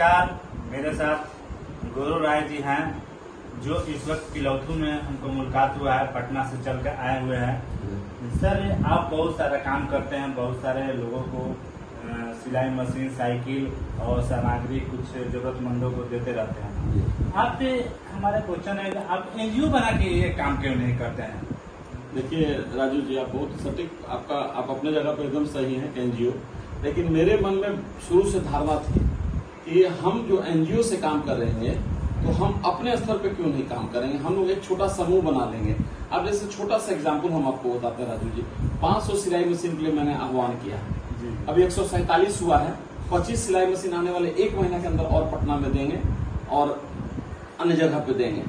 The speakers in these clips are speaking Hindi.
नमस्कार। मेरे साथ गुरु राय जी हैं जो इस वक्त तिलौथू में हमको मुलाकात हुआ है, पटना से चल कर आए हुए हैं। सर आप बहुत सारा काम करते हैं, बहुत सारे लोगों को सिलाई मशीन, साइकिल और सामग्री कुछ जरूरतमंदों को देते रहते हैं। आप हमारा क्वेश्चन है कि आप एनजीओ बना के ये काम क्यों नहीं करते हैं? देखिए राजू जी, आप बहुत सटीक, आप अपने जगह पर एकदम सही हैं एनजीओ। लेकिन मेरे मन में शुरू से धारणा थी कि हम जो एनजीओ से काम कर रहे हैं तो हम अपने स्तर पे क्यों नहीं काम करेंगे। हम लोग एक छोटा समूह बना लेंगे। अब जैसे छोटा सा एग्जांपल हम आपको बताते हैं राजू जी। 500 सिलाई मशीन के लिए मैंने आह्वान किया, अभी 147 हुआ है। 25 सिलाई मशीन आने वाले 1 महीना के अंदर और पटना में देंगे और अन्य जगह पे देंगे।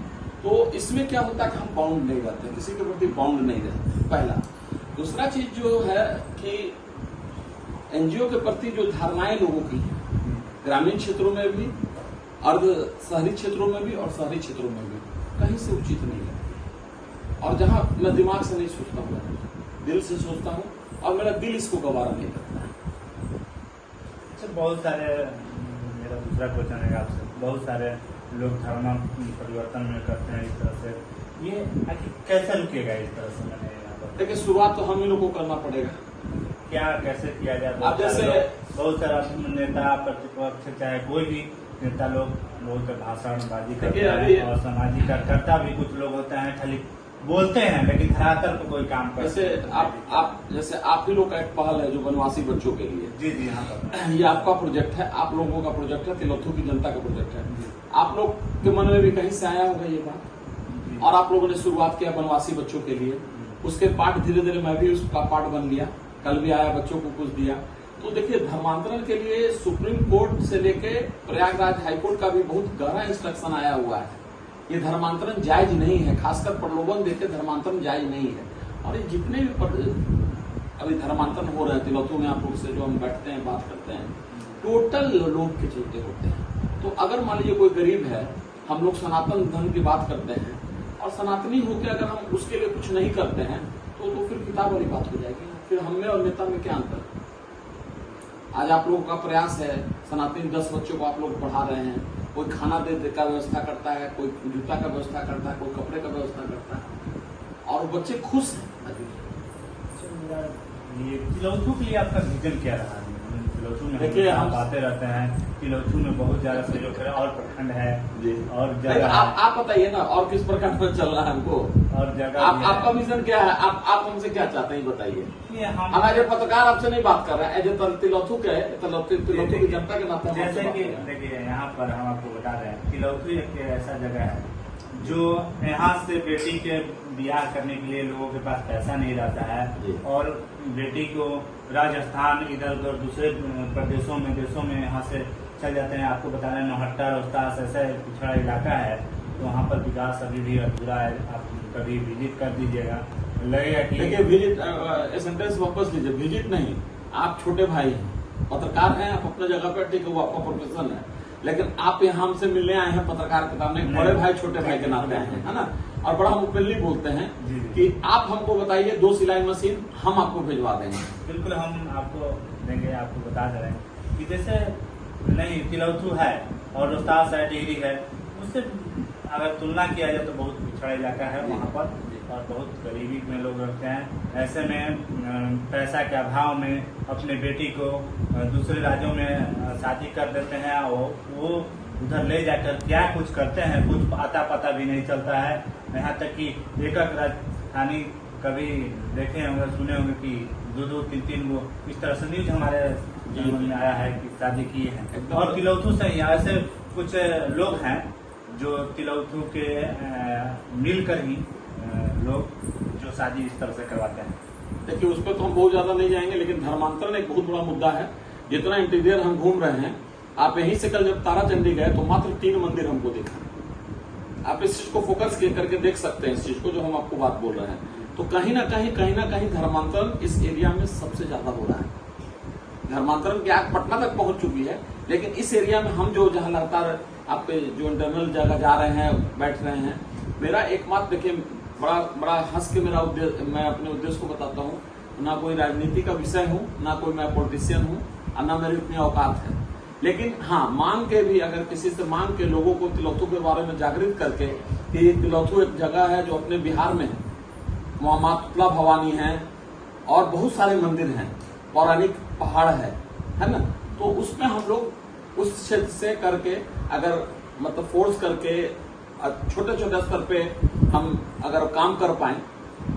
तो इसमें क्या होता है कि हम बाउंड नहीं रहते, किसी के प्रति बाउंड नहीं रहते, पहला। दूसरा चीज जो है कि एनजीओ के प्रति जो धारणाएं लोगों की ग्रामीण क्षेत्रों में भी, अर्ध शहरी क्षेत्रों में भी और शहरी क्षेत्रों में भी कहीं से उचित नहीं है। और जहां मैं दिमाग से नहीं सोचता हूँ, दिल से सोचता हूँ और मेरा दिल इसको गवारा नहीं करता है। अच्छा, बहुत सारे, मेरा दूसरा क्वेश्चन है आपसे, बहुत सारे लोग धारणा परिवर्तन में करते हैं इस तरह से, ये कैसे रुकेगा इस तरह से? मैंने देखिए, शुरुआत तो हम ही लोग को करना पड़ेगा। क्या कैसे किया जाए? आप जैसे बहुत सारा नेता, प्रतिपक्ष, चाहे कोई भी नेता लोग बहुत भाषणबाजी करते हैं और सामाजिक कार्यकर्ता भी कुछ लोग होते हैं, खाली बोलते हैं लेकिन धरातल पर कोई काम करते हैं। जैसे आप ही लोग का एक पहल है जो वनवासी बच्चों के लिए। जी जी, हाँ पर ये आपका प्रोजेक्ट है, आप लोगों का प्रोजेक्ट है, तिलौथू की जनता का प्रोजेक्ट है। आप लोग के मन में भी कहीं से आया होगा ये बात, और आप लोगों ने शुरुआत किया वनवासी बच्चों के लिए। उसके पार्ट धीरे धीरे मैं भी उसका पार्ट बन गया, कल भी आया, बच्चों को कुछ दिया। तो देखिए, धर्मांतरण के लिए सुप्रीम कोर्ट से लेके प्रयागराज हाईकोर्ट का भी बहुत गहरा इंस्ट्रक्शन आया हुआ है। ये धर्मांतरण जायज नहीं है, खासकर प्रलोभन देके धर्मांतरण जायज नहीं है। और ये जितने भी अभी धर्मांतरण हो रहे हैं तिलौथू में, आप लोग से जो हम बैठते हैं, बात करते हैं, टोटल लोभ के चलते होते हैं। तो अगर मान लीजिए कोई गरीब है, हम लोग सनातन धर्म की बात करते हैं और सनातनी होकर अगर हम उसके लिए कुछ नहीं करते हैं तो फिर किताब वाली बात हो जाएगी। फिर हम में और नेता में क्या अंतर? आज आप लोगों का प्रयास है, सनातनी 10 बच्चों को आप लोग पढ़ा रहे हैं, कोई खाना दे का व्यवस्था करता है, कोई जूता का व्यवस्था करता है, कोई कपड़े का व्यवस्था करता है और बच्चे खुश हैं। ये तिलौथू के लिए आपका विजन क्या रहा? तिलौथू में देखिए, हम आते रहते हैं, तिलौथू में बहुत ज्यादा सहयोग है और प्रखंड है और जगह। आप बताइए ना, और किस प्रकार में चल रहा है हमको, और जगह आपका विजन क्या है? आप हमसे क्या चाहते हैं बताइए। हम आज पत्रकार आपसे नहीं बात कर रहे हैं, एज तिलौथू के, तिलौथू की जनता के नाते। जैसे कि देखिए, यहाँ पर हम आपको बता रहे हैं, तिलौथू एक ऐसा जगह है जो यहाँ से बेटी के ब्याह करने के लिए लोगों के पास पैसा नहीं रहता है और बेटी को राजस्थान, इधर उधर दूसरे प्रदेशों में, देशों में यहाँ से चल जाते हैं। आपको बता रहे हैं, नौहट्टा, रोहतास ऐसा पिछड़ा इलाका है, तो वहाँ पर विकास अभी भी अधूरा है। आप कभी विजिट कर दीजिएगा, लगेगा कि देखिए, विजिट सेंटेंस वापस लीजिए। विजिट नहीं, आप छोटे भाई हैं, पत्रकार हैं, आप अपने जगह पर, ठीक है, वो आपका प्रोफेशन है। लेकिन आप यहाँ हमसे मिलने आए हैं पत्रकार के नाम में, बड़े भाई छोटे भाई के नाते आए हैं, है ना। और बड़ा हम ओपनली बोलते हैं कि आप हमको बताइए 2 सिलाई मशीन, हम आपको भिजवा देंगे। बिल्कुल, हम आपको देंगे। आपको बता दे रहे हैं कि जैसे नहीं, तिलौथू है और रोहतास है, डिहरी है, उससे अगर तुलना किया जाए तो बहुत पिछड़ा इलाका है वहाँ पर और बहुत गरीबी में लोग रहते हैं। ऐसे में पैसा के अभाव में अपने बेटी को दूसरे राज्यों में शादी कर देते हैं और वो उधर ले जाकर क्या कुछ करते हैं, कुछ आता पता भी नहीं चलता है। यहाँ तक कि एक राजधानी कभी देखे होंगे, सुने होंगे कि 2-2, 3-3 वो इस तरह से न्यूज हमारे जीवन में आया है कि शादी की है। और तिलौथू से ही ऐसे कुछ लोग हैं जो तिलौथू के मिलकर ही लोग जो शादी इस तरह से करवाते हैं। देखिए, उस पर तो हम बहुत ज्यादा नहीं जाएंगे, लेकिन धर्मांतरण एक बहुत बड़ा मुद्दा है। जितना इंटीरियर हम घूम रहे हैं, आप यहीं से कल जब तारा चंडी गए तो मात्र 3 मंदिर हमको दिखा। आप इस चीज को फोकस करके देख सकते हैं, इस चीज को जो हम आपको बात बोल रहे हैं। तो कहीं ना कहीं धर्मांतरण इस एरिया में सबसे ज्यादा हो रहा है। धर्मांतरण की आग पटना तक पहुंच चुकी है, लेकिन इस एरिया में हम जो जहां लगातार आपके जो इंटरनल जगह जा रहे हैं, बैठ रहे हैं, मेरा एकमात्र देखिए, बड़ा हंस के मेरा मैं अपने उद्देश्य को बताता हूँ। ना कोई राजनीति का विषय हूँ, ना कोई मैं पॉलिटिशियन हूँ और ना मेरी उतनी औकात है। लेकिन हाँ, मांग के भी, अगर किसी से मांग के लोगों को तिलौथू के बारे में जागृत करके कि तिलौथू एक जगह है जो अपने बिहार में है, वहाँ माँ तुतला भवानी है और बहुत सारे मंदिर हैं, पौराणिक पहाड़ है ना, तो उसमें हम लोग उस क्षेत्र से करके अगर मतलब फोर्स करके छोटे छोटे स्तर पे हम अगर काम कर पाए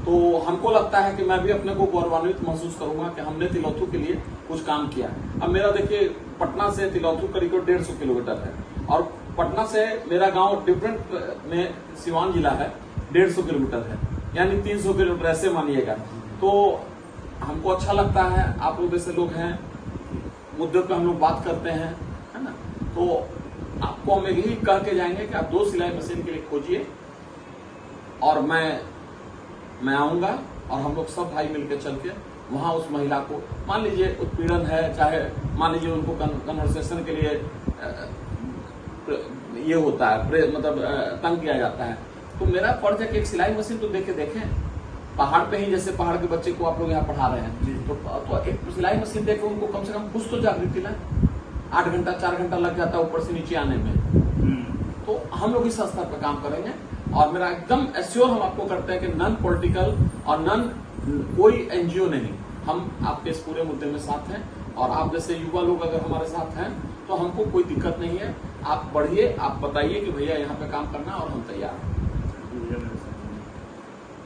तो हमको लगता है कि मैं भी अपने को गौरवान्वित महसूस करूंगा कि हमने तिलौथू के लिए कुछ काम किया। अब मेरा देखिए, पटना से तिलौथू करीब 150 किलोमीटर है और पटना से मेरा गांव डिफरेंट में सिवान जिला है, 150 किलोमीटर है, यानी 300 किलोमीटर ऐसे मानिएगा। तो हमको अच्छा लगता है, आप लोग जैसे लोग हैं, मुद्दे पे हम लोग बात करते हैं, है ना, तो आपको हम यही कह के जाएंगे कि आप 2 सिलाई मशीन के लिए खोजिए और मैं आऊंगा और हम लोग सब भाई मिलकर चल के वहां उस महिला को, मान लीजिए उत्पीड़न है, चाहे मान लीजिए उनको कन्वर्सेशन के लिए ये होता है, मतलब तंग किया जाता है, तो मेरा फर्ज है कि एक सिलाई मशीन तो देके देखें। पहाड़ पे ही जैसे पहाड़ के बच्चे को आप लोग यहाँ पढ़ा रहे हैं, तो एक सिलाई मशीन देके उनको कम से कम कुछ तो जागृति लाए। 8 घंटा 4 घंटा लग जाता है ऊपर से नीचे आने में, तो हम लोग इस स्तर पर काम करेंगे। और मेरा एकदम एश्योर हम आपको करते हैं कि नॉन पॉलिटिकल और नॉन कोई एनजीओ नहीं, हम आपके इस पूरे मुद्दे में साथ हैं और आप जैसे युवा लोग अगर हमारे साथ हैं तो हमको कोई दिक्कत नहीं है। आप बढ़िए, आप बताइए कि भैया यहाँ पे काम करना और हम तैयार हैं।